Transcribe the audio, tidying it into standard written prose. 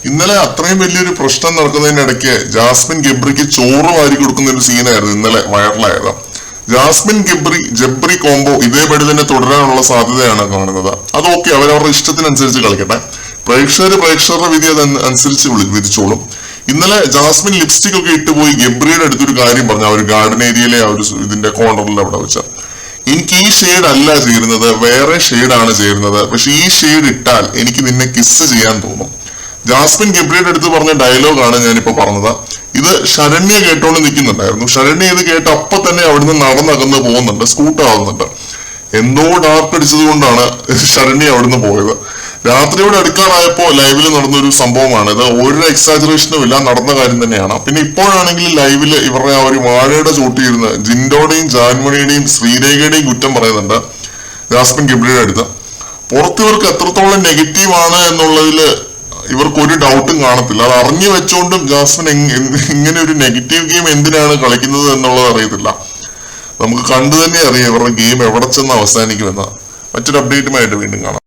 ഇന്നലെ അത്രയും വലിയൊരു പ്രശ്നം നടക്കുന്നതിനിടയ്ക്ക് ജാസ്മിൻ ഗബ്രിക്ക് ചോറ് വാരി കൊടുക്കുന്ന ഒരു സീനായിരുന്നു ഇന്നലെ വൈറലായത്. ജാസ്മിൻ ജബ്രി കോംബോ ഇതേപടി തന്നെ തുടരാനുള്ള സാധ്യതയാണ് കാണുന്നത്. അതൊക്കെ അവരവരുടെ ഇഷ്ടത്തിനനുസരിച്ച് കളിക്കട്ടെ. പ്രേക്ഷകരുടെ വിധി അതനുസരിച്ച് വിധിച്ചോളും. ഇന്നലെ ജാസ്മിൻ ലിപ്സ്റ്റിക് ഒക്കെ ഇട്ടുപോയി ഗബ്രിയുടെ അടുത്തൊരു കാര്യം പറഞ്ഞു. ആ ഒരു ഗാർഡൻ ഏരിയയിലെ ആ ഒരു ഇതിന്റെ കോർണറിൽ അവിടെ വെച്ച, എനിക്ക് ഈ ഷെയ്ഡ് അല്ല ചേരുന്നത്, വേറെ ഷെയ്ഡാണ് ചേരുന്നത്, പക്ഷെ ഈ ഷെയ്ഡ് ഇട്ടാൽ എനിക്ക് നിന്നെ കിസ് ചെയ്യാൻ തോന്നും. ജാസ്മിൻ ഗബ്രിയുടെ അടുത്ത് പറഞ്ഞ ഡയലോഗാണ് ഞാനിപ്പോ പറഞ്ഞത്. ഇത് ശരണ്യ കേട്ടോണ്ട് നിൽക്കുന്നുണ്ടായിരുന്നു. ശരണ്യ ഇത് കേട്ട് അപ്പൊ തന്നെ അവിടുന്ന് നടന്നകന്ന് പോകുന്നുണ്ട്, സ്കൂട്ടാവുന്നുണ്ട്. എന്തോ ഡാർക്ക് അടിച്ചത് കൊണ്ടാണ് ശരണ്യ അവിടുന്ന് പോയത്. രാത്രിയോട് അടുക്കാറായപ്പോ ലൈവില് നടന്നൊരു സംഭവമാണ് ഇത്. ഒരു എക്സാജറേഷനും ഇല്ല, നടന്ന കാര്യം തന്നെയാണ്. പിന്നെ ഇപ്പോഴാണെങ്കിൽ ലൈവില് ഇവരുടെ ആ ഒരു വാഴയുടെ ചോട്ടിയിരുന്ന് ജിൻഡോയുടെയും ജാൻമണിയുടെയും ശ്രീരേഖയുടെയും കുറ്റം പറയുന്നുണ്ട് ജാസ്മിൻ ഗബ്രിയുടെ അടുത്ത്. പുറത്ത് ഇവർക്ക് എത്രത്തോളം നെഗറ്റീവ് ആണ് എന്നുള്ളതില് ഇവർക്ക് ഒരു ഡൗട്ടും കാണത്തില്ല. അത് അറിഞ്ഞു വെച്ചോണ്ടും ജാസ്മിൻ ഇങ്ങനെ ഒരു നെഗറ്റീവ് ഗെയിം എന്തിനാണ് കളിക്കുന്നത് എന്നുള്ളത് അറിയത്തില്ല. നമുക്ക് കണ്ടു തന്നെ അറിയാം ഇവരുടെ ഗെയിം എവിടെ ചെന്ന് അവസാനിക്കുമെന്ന്. മറ്റൊരു അപ്ഡേറ്റുമായിട്ട് വീണ്ടും കാണാം.